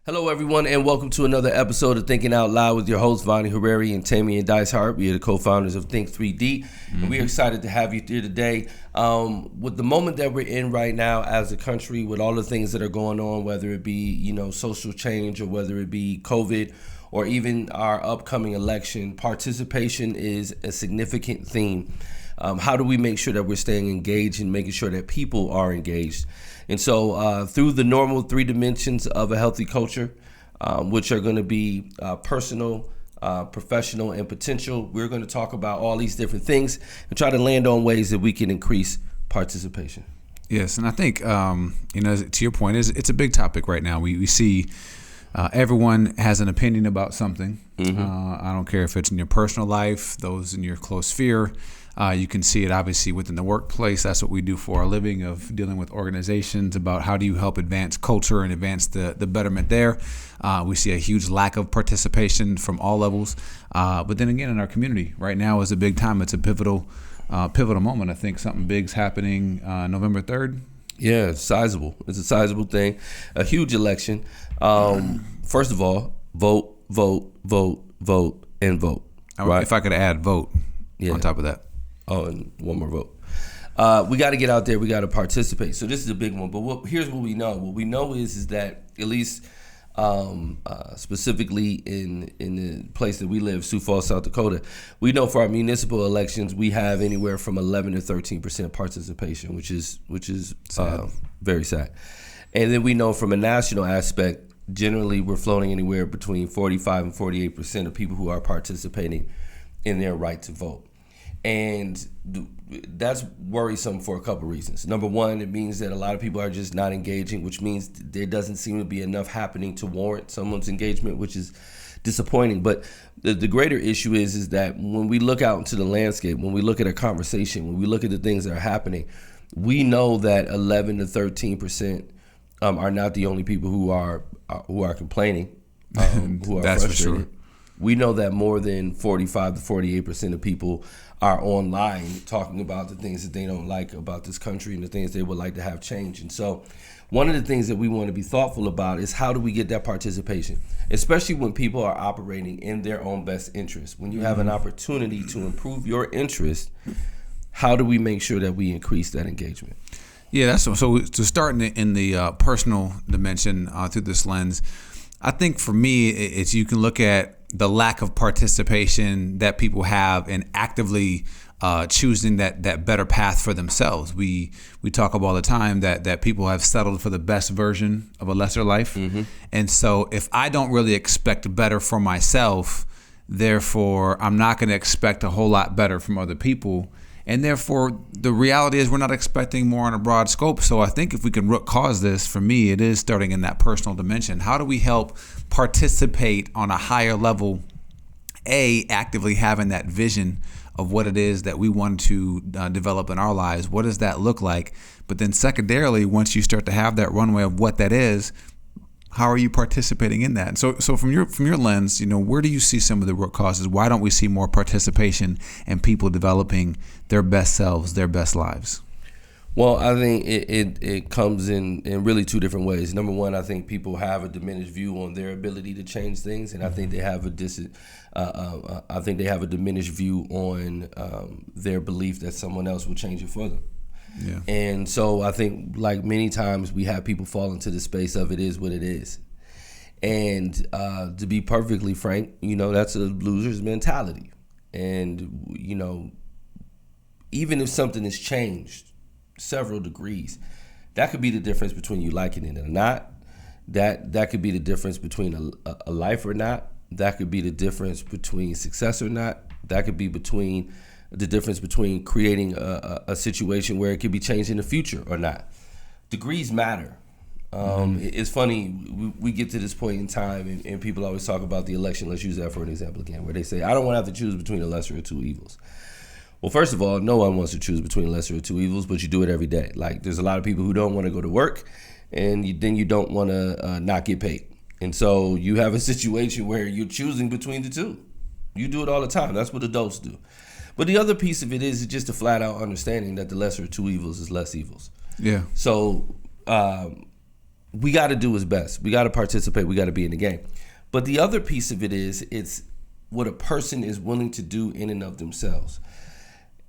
Hello, everyone, and welcome to another episode of Thinking Out Loud with your hosts, Vonnie Herreri and Tammy and Dice Hart. We are the co-founders of Think 3D, and we are excited to have you here today. With the moment that we're in right now as a country, with all the things that are going on, whether it be, social change or whether it be COVID or even our upcoming election, participation is a significant theme. How do we make sure that we're staying engaged and making sure that people are engaged? And so through the normal three dimensions of a healthy culture, which are going to be personal, professional, and potential, we're going to talk about all these different things and try to land on ways that we can increase participation. Yes, and I think, to your point, it's a big topic right now. We see everyone has an opinion about something. I don't care if it's in your personal life, those in your close sphere. You can see it obviously within the workplace. That's what we do for a living, of dealing with organizations about how do you help advance culture and advance the betterment there. We see a huge lack of participation from all levels. But then again, in our community right now is a big time. It's a pivotal moment. I think something big's happening November 3rd. Yeah, it's sizable. It's a sizable thing. A huge election. First of all, vote, and vote. Right? If I could add vote on top of that. Oh, and one more vote. We got to get out there. We got to participate. So this is a big one. But here's what we know. What we know is that at least specifically in the place that we live, Sioux Falls, South Dakota, we know for our municipal elections we have anywhere from 11 to 13% participation, which is very sad. And then we know from a national aspect, generally we're floating anywhere between 45 and 48% of people who are participating in their right to vote. And that's worrisome for a couple reasons. Number one, it means that a lot of people are just not engaging, which means there doesn't seem to be enough happening to warrant someone's engagement, which is disappointing. But the greater issue is that when we look out into the landscape, when we look at a conversation, when we look at the things that are happening, we know that 11 to 13% are not the only people who are complaining, who are That's frustrated. for sure. We know that more than 45 to 48% of people are online talking about the things that they don't like about this country and the things they would like to have change. And so one of the things that we want to be thoughtful about is how do we get that participation, especially when people are operating in their own best interest. When you have an opportunity to improve your interest, how do we make sure that we increase that engagement? Yeah, that's so to start in the personal dimension through this lens. I think for me, it's you can look at the lack of participation that people have in actively choosing that better path for themselves. We talk about all the time that people have settled for the best version of a lesser life. And so if I don't really expect better for myself, therefore I'm not going to expect a whole lot better from other people. And therefore, the reality is we're not expecting more on a broad scope. So I think if we can root cause this, for me, it is starting in that personal dimension. How do we help participate on a higher level, actively having that vision of what it is that we want to develop in our lives? What does that look like? But then secondarily, once you start to have that runway of what that is, how are you participating in that? And so from your lens, where do you see some of the root causes? Why don't we see more participation and people developing their best selves, their best lives? Well, I think it comes in really two different ways. Number one, I think people have a diminished view on their ability to change things, and I think they have a diminished view on their belief that someone else will change it for them. Yeah. And so I think, like many times, we have people fall into the space of it is what it is. And to be perfectly frank, that's a loser's mentality. And, even if something has changed several degrees, that could be the difference between you liking it or not. That could be the difference between a life or not. That could be the difference between success or not. That could be the difference between creating a situation where it could be changed in the future or not. Degrees matter. It's funny, we get to this point in time and people always talk about the election. Let's use that for an example again, where they say, I don't want to have to choose between the lesser of two evils. Well, first of all, no one wants to choose between the lesser of two evils, but you do it every day. Like, there's a lot of people who don't want to go to work, and then you don't want to not get paid. And so you have a situation where you're choosing between the two. You do it all the time. That's what adults do. But the other piece of it is just a flat out understanding that the lesser of two evils is less evils. Yeah. So we got to do his best. We got to participate. We got to be in the game. But the other piece of it is it's what a person is willing to do in and of themselves.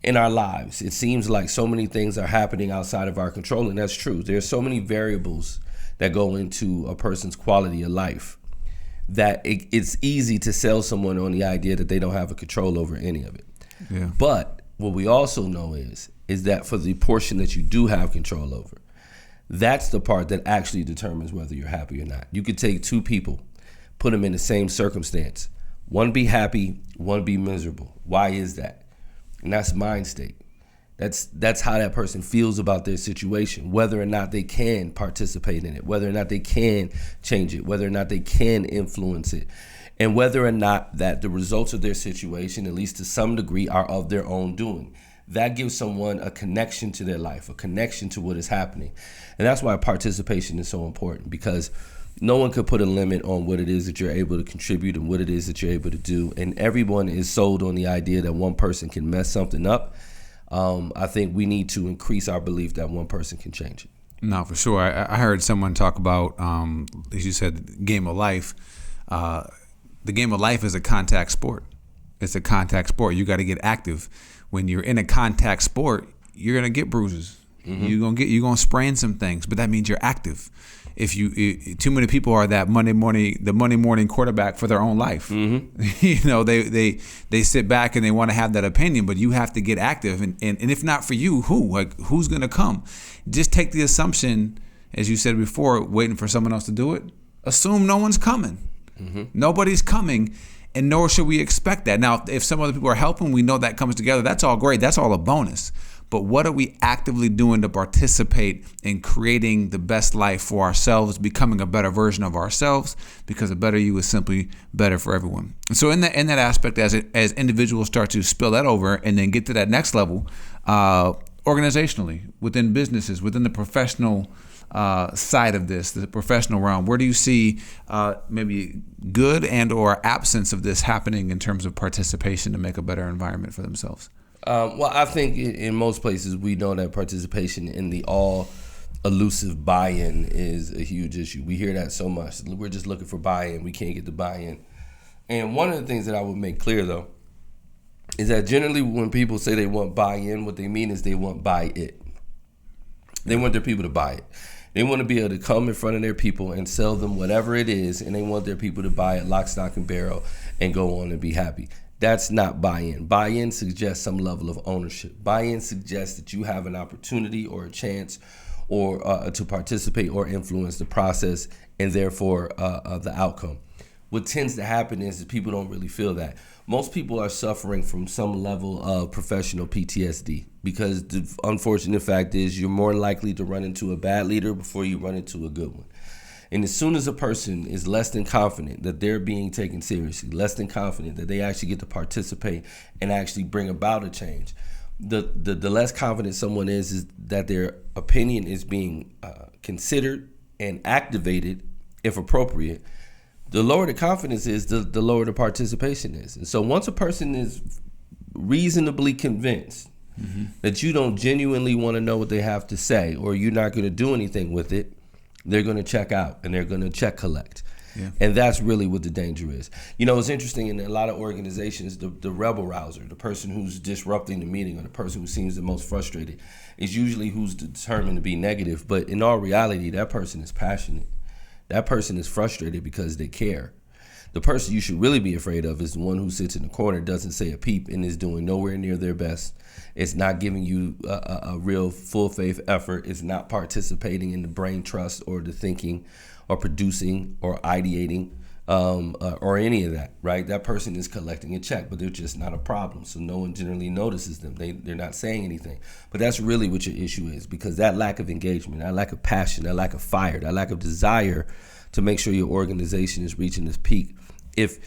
In our lives, it seems like so many things are happening outside of our control, and that's true. There's so many variables that go into a person's quality of life that it's easy to sell someone on the idea that they don't have a control over any of it. Yeah. But what we also know is that for the portion that you do have control over, that's the part that actually determines whether you're happy or not. You could take two people, put them in the same circumstance. One be happy, one be miserable. Why is that? And that's mind state. That's how that person feels about their situation, whether or not they can participate in it, whether or not they can change it, whether or not they can influence it, and whether or not that the results of their situation, at least to some degree, are of their own doing. That gives someone a connection to their life, a connection to what is happening. And that's why participation is so important, because no one could put a limit on what it is that you're able to contribute and what it is that you're able to do. And everyone is sold on the idea that one person can mess something up. I think we need to increase our belief that one person can change it. No, for sure. I heard someone talk about, as you said, game of life. The game of life is a contact sport. It's a contact sport. You got to get active. When you're in a contact sport, you're gonna get bruises. Mm-hmm. You're gonna sprain some things, but that means you're active. If too many people are the Monday morning quarterback for their own life. Mm-hmm. They sit back and they want to have that opinion, but you have to get active. And if not for you, who's going to come? Just take the assumption, as you said before, waiting for someone else to do it. Assume no one's coming. Mm-hmm. Nobody's coming, and nor should we expect that. Now, if some other people are helping, we know that comes together. That's all great. That's all a bonus. But what are we actively doing to participate in creating the best life for ourselves, becoming a better version of ourselves? Because a better you is simply better for everyone. And so in that aspect, as individuals start to spill that over and then get to that next level, organizationally, within businesses, within the professional side of this, the professional realm, where do you see maybe good and or absence of this happening in terms of participation to make a better environment for themselves? Well, I think in most places we know that participation in the all-elusive buy-in is a huge issue. We hear that so much. We're just looking for buy-in. We can't get the buy-in. And one of the things that I would make clear, though, is that generally when people say they want buy-in, what they mean is they want buy it. They want their people to buy it. They want to be able to come in front of their people and sell them whatever it is, and they want their people to buy it lock, stock, and barrel and go on and be happy. That's not buy-in. Buy-in suggests some level of ownership. Buy-in suggests that you have an opportunity or a chance or to participate or influence the process and therefore the outcome. What tends to happen is that people don't really feel that. Most people are suffering from some level of professional PTSD because the unfortunate fact is you're more likely to run into a bad leader before you run into a good one. And as soon as a person is less than confident that they're being taken seriously, less than confident that they actually get to participate and actually bring about a change, the less confident someone is that their opinion is being considered and activated, if appropriate, the lower the confidence is, the lower the participation is. And so once a person is reasonably convinced mm-hmm. that you don't genuinely want to know what they have to say or you're not going to do anything with it, they're going to check out and they're going to check collect. Yeah. And that's really what the danger is. You know, it's interesting in a lot of organizations, the rebel rouser, the person who's disrupting the meeting or the person who seems the most frustrated is usually who's determined to be negative. But in all reality, that person is passionate. That person is frustrated because they care. The person you should really be afraid of is the one who sits in the corner, doesn't say a peep, and is doing nowhere near their best. It's not giving you a real full faith effort. It's not participating in the brain trust or the thinking or producing or ideating or any of that, right? That person is collecting a check, but they're just not a problem. So no one generally notices them. They're not saying anything. But that's really what your issue is, because that lack of engagement, that lack of passion, that lack of fire, that lack of desire to make sure your organization is reaching this peak, if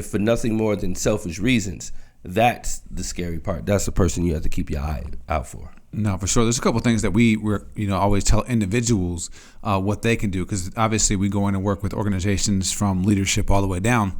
for nothing more than selfish reasons, that's the scary part. That's the person you have to keep your eye out for. No, for sure. There's a couple of things that we're always tell individuals what they can do, because obviously we go in and work with organizations from leadership all the way down.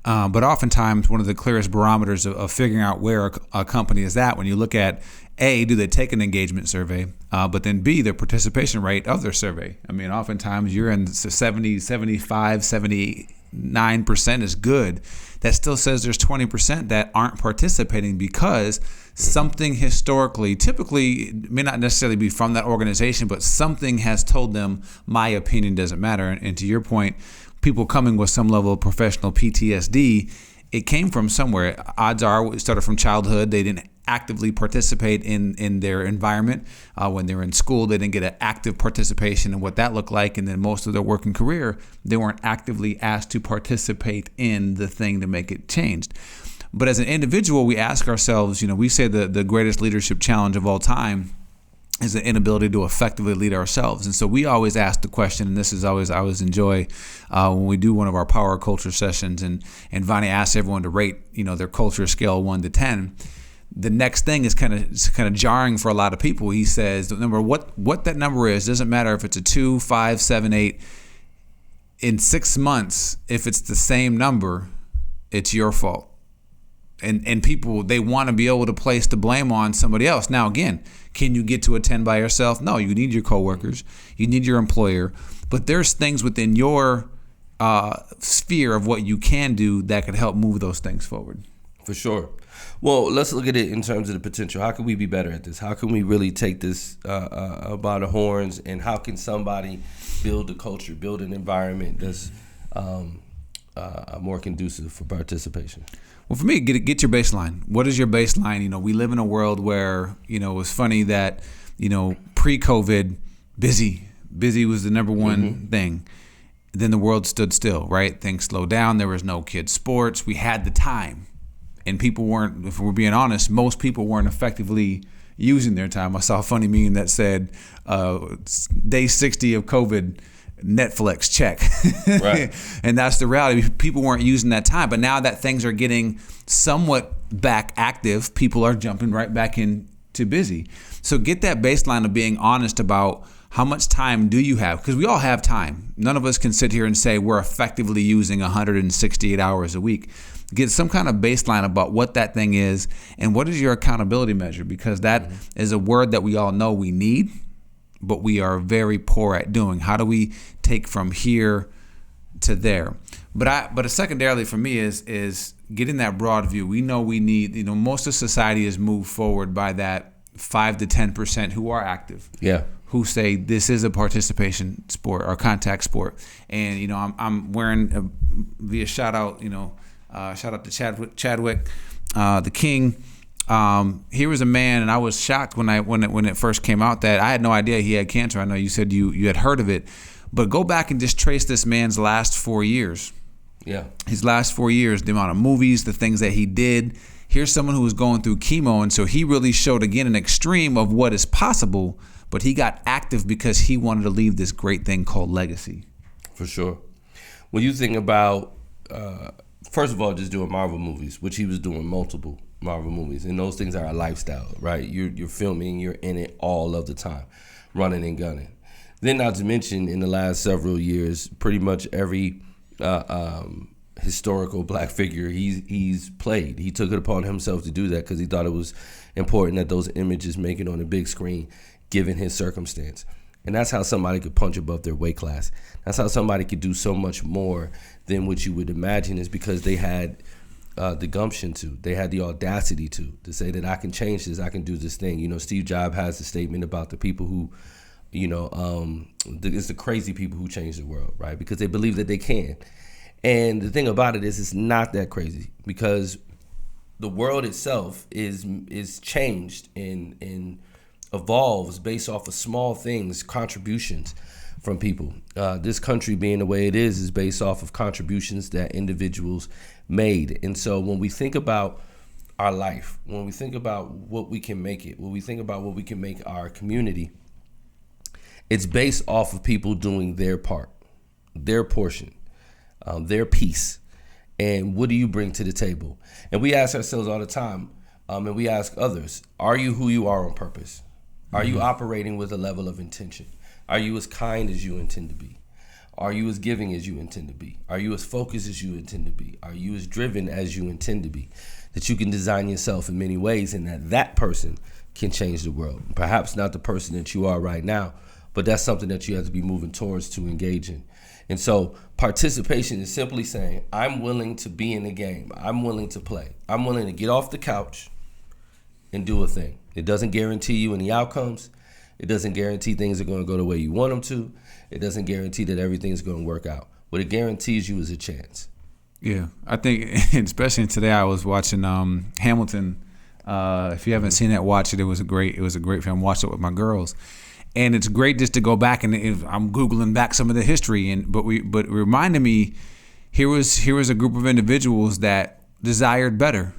But oftentimes one of the clearest barometers of figuring out where a company is at, when you look at A, do they take an engagement survey, but then B, their participation rate of their survey. I mean, oftentimes you're in 70, 75, 79% is good. That still says there's 20% that aren't participating because something historically, typically, it may not necessarily be from that organization, but something has told them my opinion doesn't matter. And to your point, people coming with some level of professional PTSD, it came from somewhere. Odds are it started from childhood. They didn't actively participate in their environment. When they were in school, they didn't get an active participation in what that looked like. And then most of their working career, they weren't actively asked to participate in the thing to make it changed. But as an individual, we ask ourselves, we say the greatest leadership challenge of all time is the inability to effectively lead ourselves. And so we always ask the question, and this is always, I always enjoy when we do one of our power culture sessions, and Vonnie asks everyone to rate, their culture scale 1 to 10. The next thing is kind of jarring for a lot of people. He says, remember what that number is, doesn't matter if it's a 2, 5, 7, 8. In 6 months, if it's the same number, it's your fault. And people, they want to be able to place the blame on somebody else. Now, again, can you get to a 10 by yourself? No, you need your coworkers. You need your employer. But there's things within your sphere of what you can do that could help move those things forward. For sure. Well, let's look at it in terms of the potential. How can we be better at this? How can we really take this by the horns? And how can somebody build a culture, build an environment that's more conducive for participation? Well, for me, get your baseline. What is your baseline? We live in a world where, it's funny that, pre-COVID, busy was the number one thing. Then the world stood still, right? Things slowed down. There was no kids' sports. We had the time. And people weren't, if we're being honest, most people weren't effectively using their time. I saw a funny meme that said, day 60 of COVID, Netflix check. Right. And that's the reality. People weren't using that time, but now that things are getting somewhat back active, people are jumping right back into busy. So get that baseline of being honest about how much time do you have, because we all have time. None of us can sit here and say we're effectively using 168 hours a week. Get some kind of baseline about what that thing is and what is your accountability measure, because that is a word that we all know we need, but we are very poor at doing. How do we take from here to there? But secondarily for me is getting that broad view. We know we need, most of society is moved forward by that 5 to 10% who are active. Yeah. Who say this is a participation sport or contact sport. And, I'm wearing via shout out to Chadwick, the King. Here was a man, and I was shocked when it first came out that I had no idea he had cancer. I know you said you had heard of it, but go back and just trace this man's last 4 years. Yeah. His last 4 years, the amount of movies, the things that he did. Here's someone who was going through chemo, and so he really showed, again, an extreme of what is possible, but he got active because he wanted to leave this great thing called legacy. For sure. When you think about, first of all, just doing Marvel movies, which he was doing multiple Marvel movies, and those things are a lifestyle, right? You're filming, you're in it all of the time, running and gunning. Then, not to mention, in the last several years, pretty much every historical black figure he's played, he took it upon himself to do that because he thought it was important that those images make it on a big screen, given his circumstance. And that's how somebody could punch above their weight class. That's how somebody could do so much more than what you would imagine, is because they had the gumption they had the audacity to say that I can change this, I can do this thing. Steve Jobs has a statement about the people who, it's the crazy people who change the world, right? Because they believe that they can. And the thing about it is, it's not that crazy, because the world itself is changed and evolves based off of small things, contributions from people. This country being the way it is based off of contributions that individuals made. And so when we think about our life, when we think about what we can make it, when we think about what we can make our community, it's based off of people doing their part, their portion, their piece. And what do you bring to the table? And we ask ourselves all the time, and we ask others, are you who you are on purpose? Are you operating with a level of intention? Are you as kind as you intend to be? Are you as giving as you intend to be? Are you as focused as you intend to be? Are you as driven as you intend to be? That you can design yourself in many ways, and that person can change the world. Perhaps not the person that you are right now, but that's something that you have to be moving towards to engage in. And so participation is simply saying, I'm willing to be in the game. I'm willing to play. I'm willing to get off the couch and do a thing. It doesn't guarantee you any outcomes. It doesn't guarantee things are going to go the way you want them to. It doesn't guarantee that everything's going to work out. What it guarantees you is a chance. Yeah, I think, especially today, I was watching Hamilton. If you haven't seen that, watch it. It was a great film. Watched it with my girls, and it's great just to go back and I'm googling back some of the history. But it reminded me, here was a group of individuals that desired better.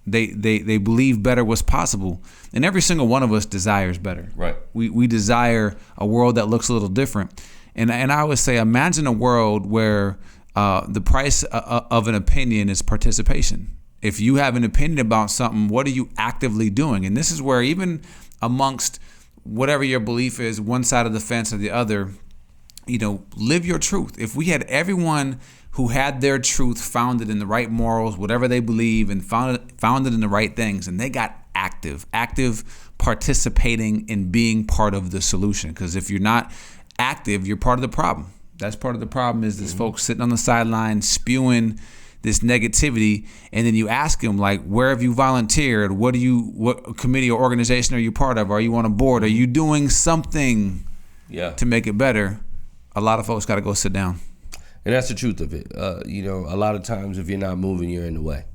They believed better was possible, and every single one of us desires better. Right. We desire a world that looks a little different, and I would say, imagine a world where the price of an opinion is participation. If you have an opinion about something, what are you actively doing? And this is where, even amongst whatever your belief is, one side of the fence or the other, live your truth. If we had everyone who had their truth founded in the right morals, whatever they believe, and founded in the right things, and they got active participating in being part of the solution. Because if you're not active, you're part of the problem. That's part of the problem, is this folks sitting on the sidelines spewing this negativity, and then you ask them, like, where have you volunteered? What committee or organization are you part of? Are you on a board? Are you doing something to make it better? A lot of folks got to go sit down. And that's the truth of it. A lot of times if you're not moving, you're in the way.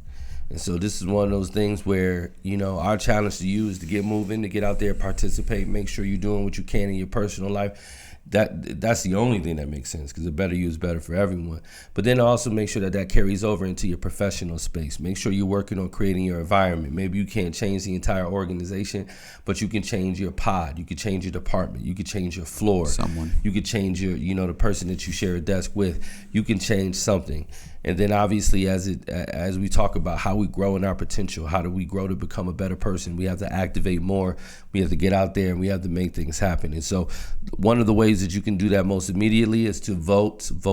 And so this is one of those things where, our challenge to you is to get moving, to get out there, participate, make sure you're doing what you can in your personal life. That's the only thing that makes sense, because a better you is better for everyone. But then also make sure that carries over into your professional space. Make sure you're working on creating your environment. Maybe you can't change the entire organization, but you can change your pod. You can change your department. You can change your floor. You could change your, the person that you share a desk with. You can change something. And then obviously as we talk about how we grow in our potential, how do we grow to become a better person, we have to activate more. We have to get out there and we have to make things happen. And so one of the ways that you can do that most immediately is to vote. And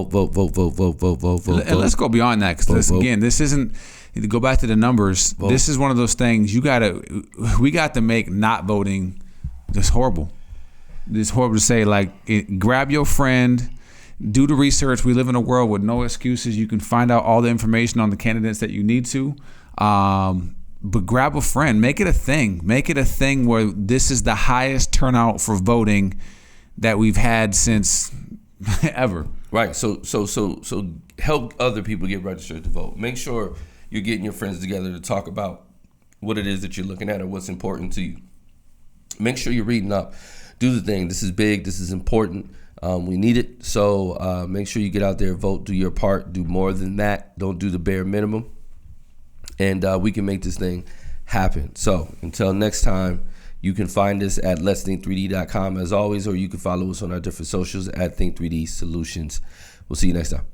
let's go beyond that, because again, this isn't, to go back to the numbers, this is one of those things we got to make not voting just horrible. It's horrible to say, like, grab your friend, do the research. We live in a world with no excuses. You can find out all the information on the candidates that you need to. But grab a friend. Make it a thing. Make it a thing where this is the highest turnout for voting that we've had since ever. Right. So help other people get registered to vote. Make sure you're getting your friends together to talk about what it is that you're looking at or what's important to you. Make sure you're reading up. Do the thing. This is big. This is important. We need it. So make sure you get out there, vote, do your part, do more than that. Don't do the bare minimum. And we can make this thing happen. So until next time, you can find us at letsthinkthree.com as always, or you can follow us on our different socials at Think3D Solutions. We'll see you next time.